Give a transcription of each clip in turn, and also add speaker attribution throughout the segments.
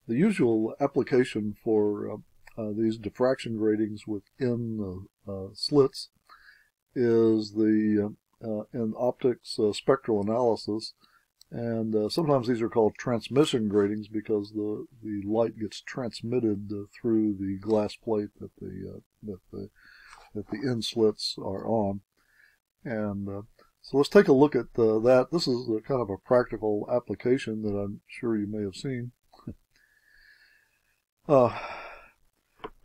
Speaker 1: The usual application for these diffraction gratings within slits is in optics spectral analysis, and sometimes these are called transmission gratings because the light gets transmitted through the glass plate that the end slits are on. And so let's take a look at that. This is kind of a practical application that I'm sure you may have seen.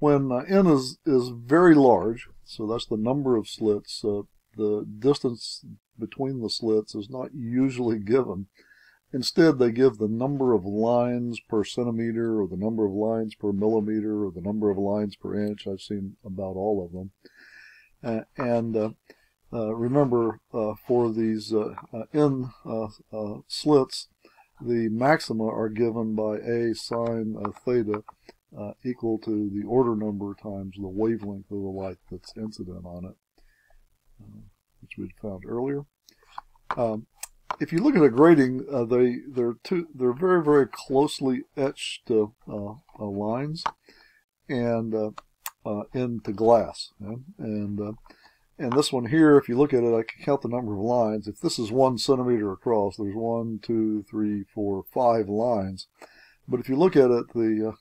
Speaker 1: When n is very large, so that's the number of slits, the distance between the slits is not usually given. Instead, they give the number of lines per centimeter, or the number of lines per millimeter, or the number of lines per inch. I've seen about all of them. Remember, for these n slits, the maxima are given by a sine theta equal to the order number times the wavelength of the light that's incident on it, which we'd found earlier. If you look at a grating, they're very, very closely etched lines and into glass. And this one here, if you look at it, I can count the number of lines. If this is 1 centimeter across, there's 1, 2, 3, 4, 5 lines. But if you look at it, the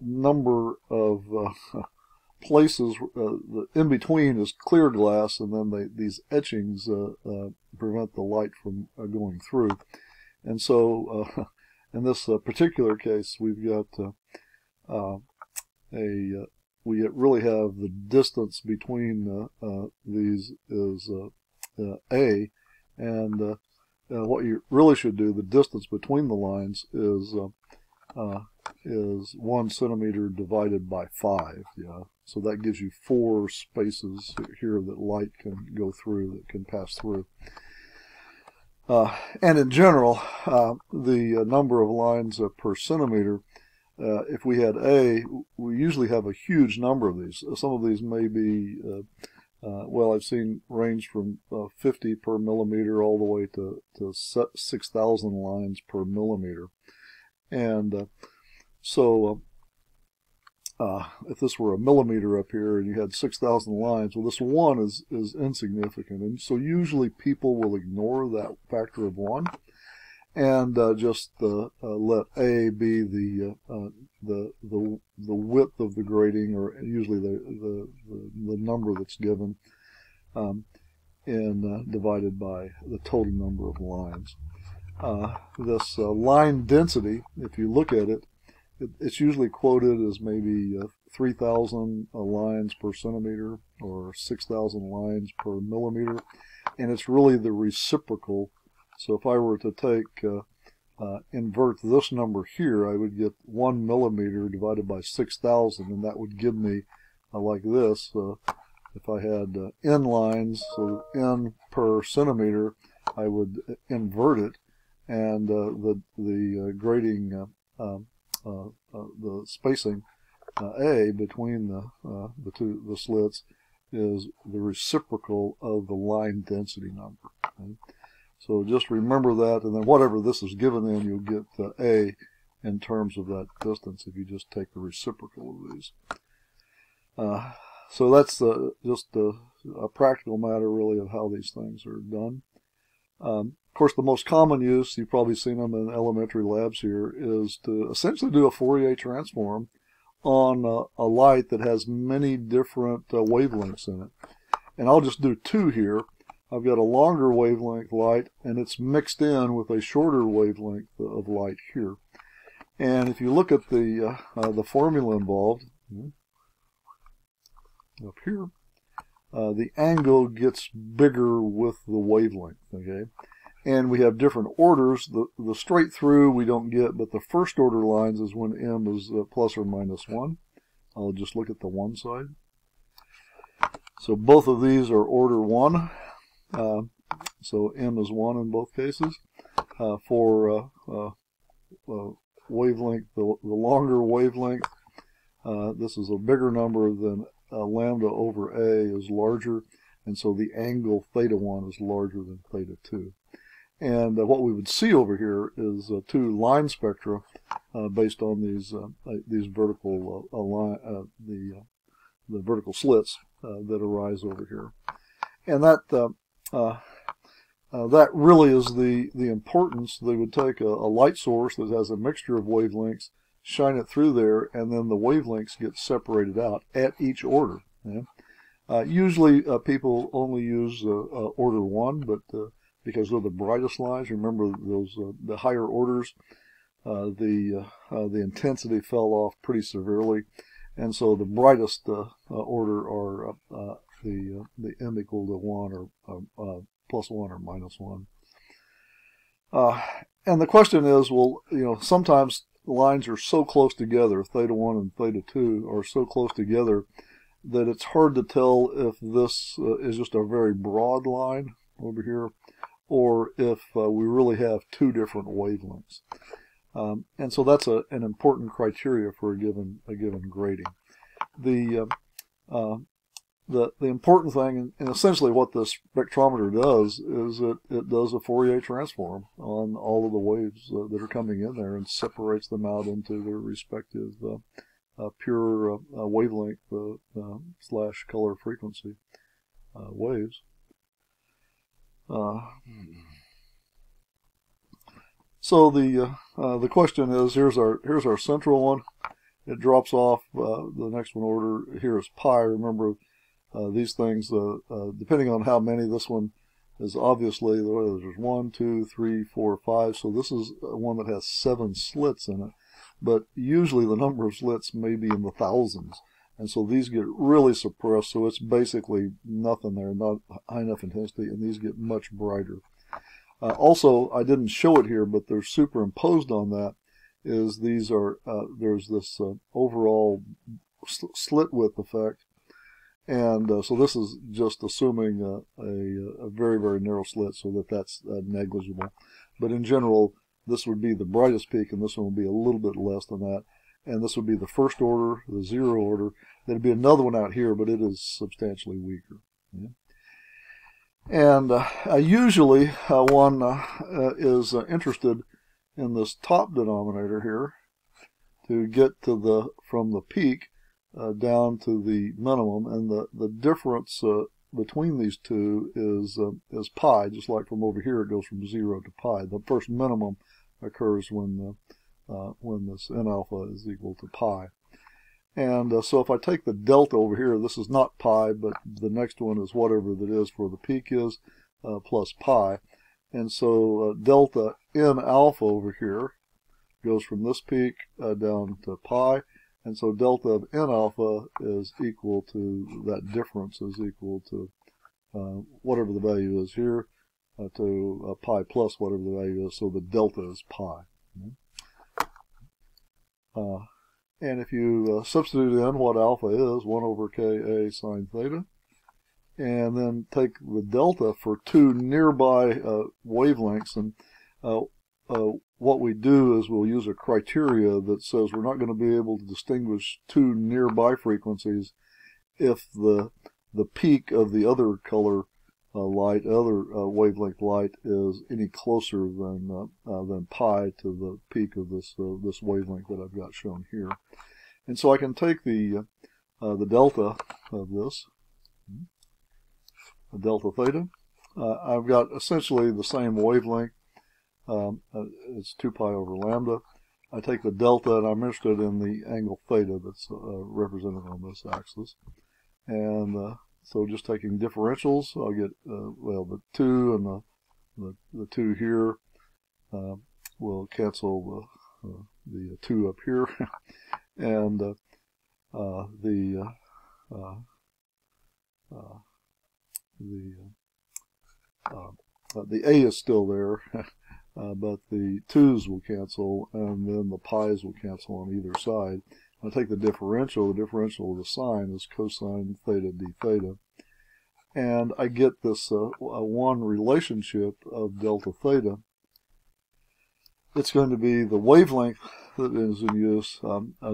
Speaker 1: number of places in between is clear glass, and then these etchings prevent the light from going through. And so in this particular case, we've got we really have the distance between these is a, and what you really should do, the distance between the lines is 1 centimeter divided by 5. Yeah, so that gives you 4 spaces here that light can go through, that can pass through. And in general, the number of lines per centimeter, if we had A, we usually have a huge number of these. Some of these may be, well, I've seen range from 50 per millimeter all the way to 6,000 lines per millimeter. And so if this were a millimeter up here and you had 6,000 lines, well, this 1 is insignificant. And so usually people will ignore that factor of 1. And just let A be the width of the grating, or usually the number that's given, and divided by the total number of lines. This line density, if you look at it, it's usually quoted as maybe 3,000 lines per centimeter or 6,000 lines per millimeter, and it's really the reciprocal. So if I were to take, invert this number here, I would get 1 millimeter divided by 6,000, and that would give me, like this, if I had n lines, so n per centimeter, I would invert it, and the grating, the spacing A between the slits is the reciprocal of the line density number. Okay? So just remember that, and then whatever this is given in, you'll get A in terms of that distance if you just take the reciprocal of these. So that's just a practical matter, really, of how these things are done. Of course, the most common use, you've probably seen them in elementary labs here, is to essentially do a Fourier transform on a light that has many different wavelengths in it. And I'll just do 2 here. I've got a longer wavelength light, and it's mixed in with a shorter wavelength of light here. And if you look at the formula involved, up here, the angle gets bigger with the wavelength, okay? And we have different orders. The straight through we don't get, but the first order lines is when m is plus or minus 1. I'll just look at the 1 side. So both of these are order 1. So m is 1 in both cases. For wavelength, the longer wavelength, this is a bigger number than lambda over a is larger, and so the angle theta 1 is larger than theta 2. And what we would see over here is two line spectra based on these vertical the vertical slits that arise over here. And that really is the importance. They would take a light source that has a mixture of wavelengths, shine it through there, and then the wavelengths get separated out at each order. Yeah? Usually people only use order 1, but because they're the brightest lines, remember those the higher orders, the intensity fell off pretty severely, and so the brightest order are the m equal to 1 or plus 1 or minus 1. And the question is, well, sometimes lines are so close together, theta 1 and theta 2 are so close together that it's hard to tell if this is just a very broad line over here, or if we really have two different wavelengths. And so that's an important criteria for a given grating. The important thing, and essentially what the spectrometer does, is it does a Fourier transform on all of the waves that are coming in there and separates them out into their respective pure wavelength slash color frequency waves. So the question is, here's our central one. It drops off. The next one order here is pi. Remember, these things, depending on how many, this one is obviously, there's 1, 2, 3, 4, 5. So this is one that has 7 slits in it. But usually the number of slits may be in the thousands. And so these get really suppressed. So it's basically nothing there, not high enough intensity. And these get much brighter. Also, I didn't show it here, but they're superimposed on that. Is these are there's this overall slit width effect, and so this is just assuming a very, very narrow slit, so that's negligible. But in general, this would be the brightest peak, and this one would be a little bit less than that. And this would be the first order, the 0 order. There'd be another one out here, but it is substantially weaker. Yeah? And usually one is interested in this top denominator here to get to from the peak down to the minimum, and the difference between these two is pi. Just like from over here, it goes from 0 to pi. The first minimum occurs when this n alpha is equal to pi. And so if I take the delta over here, this is not pi, but the next one is whatever that is for the peak is, plus pi. And so delta n alpha over here goes from this peak down to pi. And so delta of n alpha is equal to, that difference is equal to whatever the value is here, to pi plus whatever the value is. So the delta is pi. And if you substitute in what alpha is, 1 over Ka sine theta, and then take the delta for two nearby wavelengths, and what we do is we'll use a criteria that says we're not going to be able to distinguish two nearby frequencies if the peak of the other color light, other wavelength light, is any closer than pi to the peak of this wavelength that I've got shown here. And so I can take the delta of this, the delta theta. I've got essentially the same wavelength. It's 2 pi over lambda. I take the delta, and I'm interested in the angle theta that's represented on this axis. And so just taking differentials, I'll get, well, the 2 and the 2 here will cancel the 2 up here. And the A is still there, but the 2's will cancel, and then the pi's will cancel on either side. I take the differential of the sine is cosine theta d theta, and I get this one relationship of delta theta. It's going to be the wavelength that is in use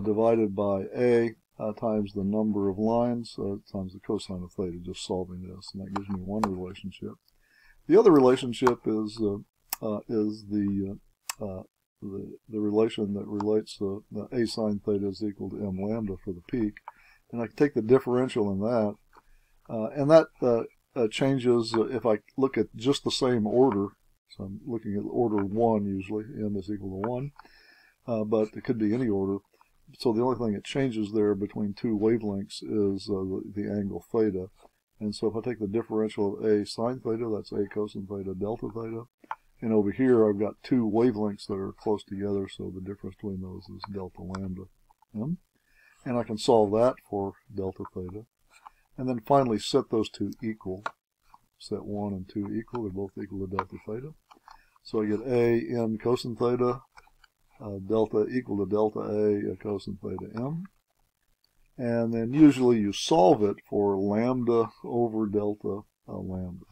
Speaker 1: divided by A times the number of lines times the cosine of theta, just solving this, and that gives me one relationship. The other relationship is is the relation that relates a sine theta is equal to m lambda for the peak. And I can take the differential in that, and that changes if I look at just the same order. So I'm looking at order 1 usually, m is equal to 1, but it could be any order. So the only thing that changes there between two wavelengths is the angle theta. And so if I take the differential of a sine theta, that's a cosine theta delta theta. And over here I've got two wavelengths that are close together, so the difference between those is delta lambda m. And I can solve that for delta theta. And then finally set those two equal. Set 1 and 2 equal. They're both equal to delta theta. So I get a n cosine theta delta equal to delta a cosine theta m. And then usually you solve it for lambda over delta lambda.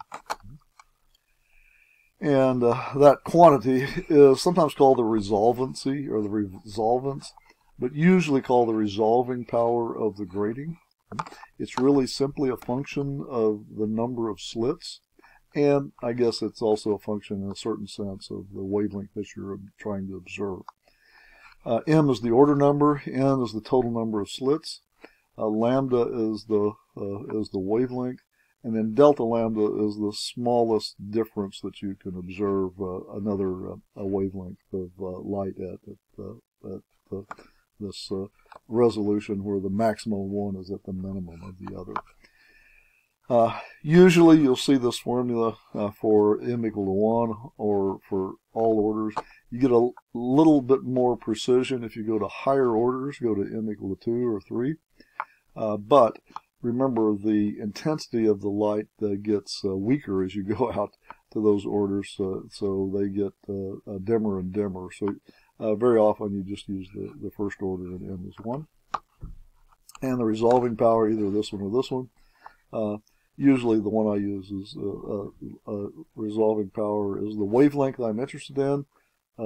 Speaker 1: And that quantity is sometimes called the resolvency or the resolvence, but usually called the resolving power of the grating. It's really simply a function of the number of slits, and I guess it's also a function in a certain sense of the wavelength that you're trying to observe. M is the order number, N is the total number of slits, lambda is the wavelength, and then delta lambda is the smallest difference that you can observe another wavelength of light at this resolution where the maximum one is at the minimum of the other. Usually you'll see this formula for m equal to 1 or for all orders. You get a little bit more precision if you go to higher orders, go to m equal to 2 or 3. But remember, the intensity of the light gets weaker as you go out to those orders, so they get dimmer and dimmer. So very often you just use the first order, and m is 1. And the resolving power, either this one or this one. Usually the one I use is resolving power is the wavelength I'm interested in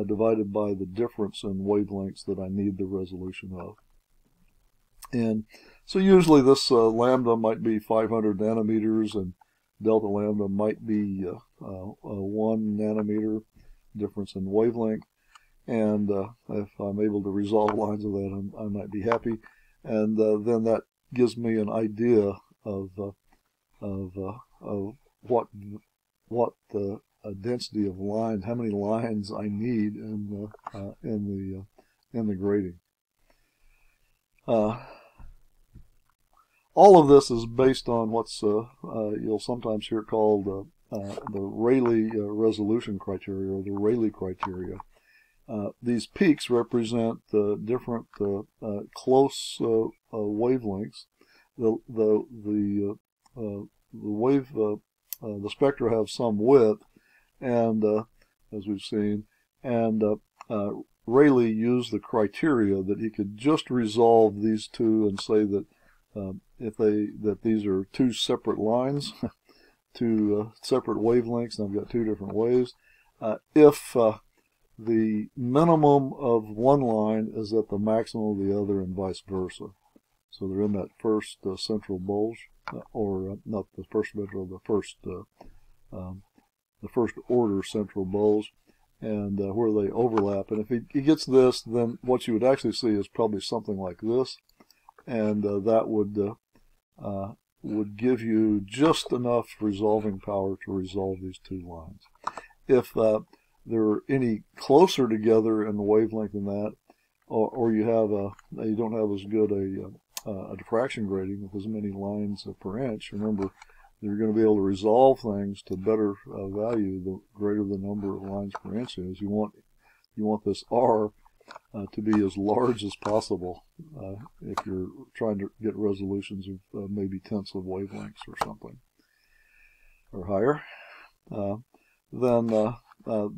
Speaker 1: divided by the difference in wavelengths that I need the resolution of. And so usually this lambda might be 500 nanometers and delta lambda might be 1 nanometer difference in wavelength. And if I'm able to resolve lines of that, I might be happy. And then that gives me an idea of what the density of lines, how many lines I need in the grating. All of this is based on what's you'll sometimes hear called the Rayleigh resolution criteria, or the Rayleigh criteria. These peaks represent different close wavelengths. The spectra have some width, and as we've seen, and Rayleigh used the criteria that he could just resolve these two and say that that these are two separate lines, two separate wavelengths, and I've got two different waves. If the minimum of one line is at the maximum of the other, and vice versa. So they're in that first central bulge, or not the first central, the first order central bulge, and where they overlap. And if he gets this, then what you would actually see is probably something like this, and that would give you just enough resolving power to resolve these two lines. If they're any closer together in the wavelength than that, or you don't have as good a diffraction grating with as many lines per inch, remember, you're going to be able to resolve things to better value the greater the number of lines per inch is. You want this R to be as large as possible if you're trying to get resolutions of maybe tenths of wavelengths or something, or higher. Then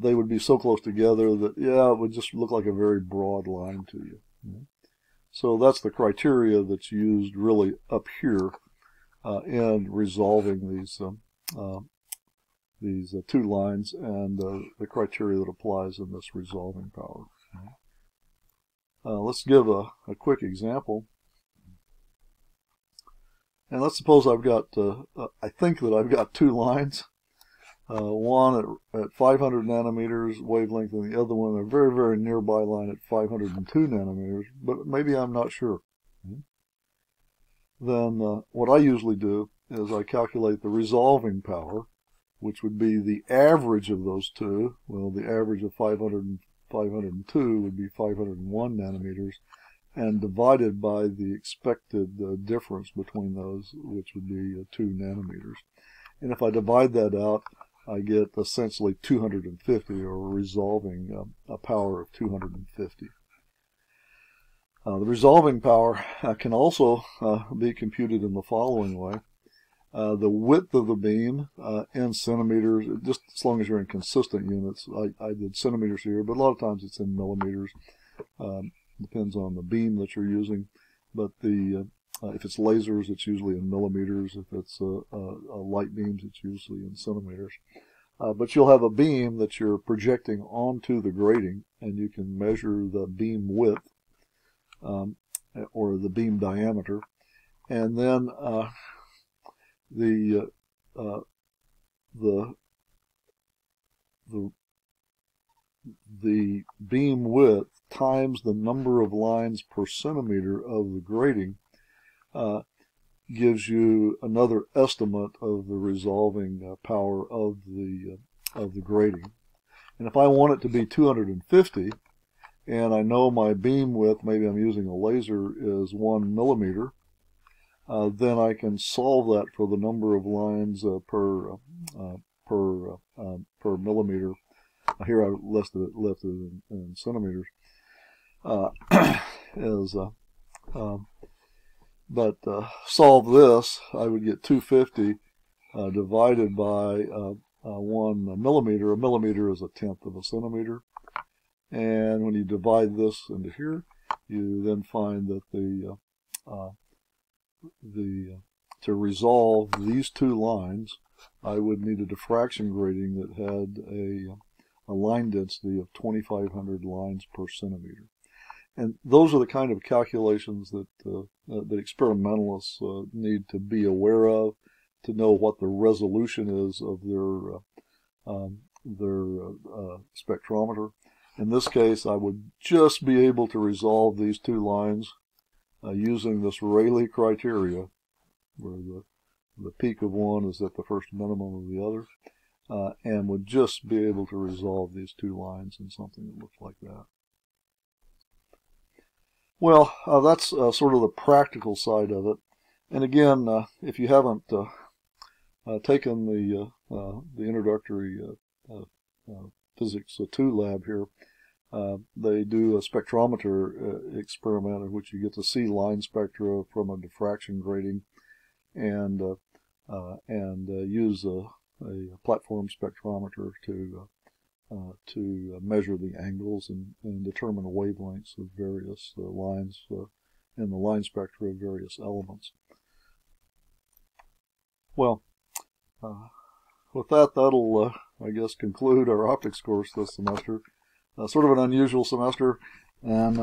Speaker 1: they would be so close together that, yeah, it would just look like a very broad line to you. So that's the criteria that's used really up here in resolving these two lines, and the criteria that applies in this resolving power. Let's give a quick example. And let's suppose I've got, I think that I've got two lines. one at 500 nanometers wavelength and the other one a very, very nearby line at 502 nanometers, but maybe I'm not sure. Then what I usually do is I calculate the resolving power, which would be the average of those two. Well, the average of 500 and 502 would be 501 nanometers, and divided by the expected difference between those, which would be 2 nanometers. And if I divide that out, I get essentially 250, or resolving a power of 250. The resolving power can also be computed in the following way. The width of the beam in centimeters, just as long as you're in consistent units. I did centimeters here, but a lot of times it's in millimeters. Depends on the beam that you're using. But if it's lasers, it's usually in millimeters. If it's light beams, it's usually in centimeters. But you'll have a beam that you're projecting onto the grating, and you can measure the beam width or the beam diameter. And then the beam width times the number of lines per centimeter of the grating gives you another estimate of the resolving power of the grating. And if I want it to be 250, and I know my beam width, maybe I'm using a laser, is 1 millimeter, then I can solve that for the number of lines per millimeter. Here I left it in centimeters. Solve this, I would get 250 divided by 1 millimeter. A millimeter is 1/10 of a centimeter. And when you divide this into here, you then find that to resolve these two lines, I would need a diffraction grating that had a line density of 2,500 lines per centimeter. And those are the kind of calculations that experimentalists need to be aware of to know what the resolution is of their spectrometer. In this case, I would just be able to resolve these two lines using this Rayleigh criteria, where the peak of one is at the first minimum of the other, and would just be able to resolve these two lines in something that looks like that. Well, that's sort of the practical side of it. And again, if you haven't taken the introductory physics 2 lab here, they do a spectrometer experiment in which you get to see line spectra from a diffraction grating, and use a platform spectrometer to measure the angles and determine wavelengths of various lines in the line spectra of various elements. Well, with that, that'll I guess conclude our optics course this semester. Sort of an unusual semester, and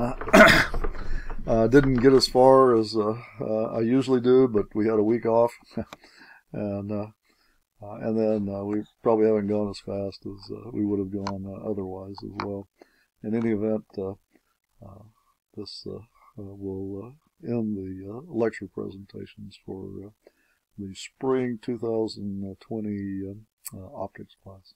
Speaker 1: didn't get as far as I usually do, but we had a week off, and then we probably haven't gone as fast as we would have gone otherwise as well. In any event, this will end the lecture presentations for the spring 2020 optics class.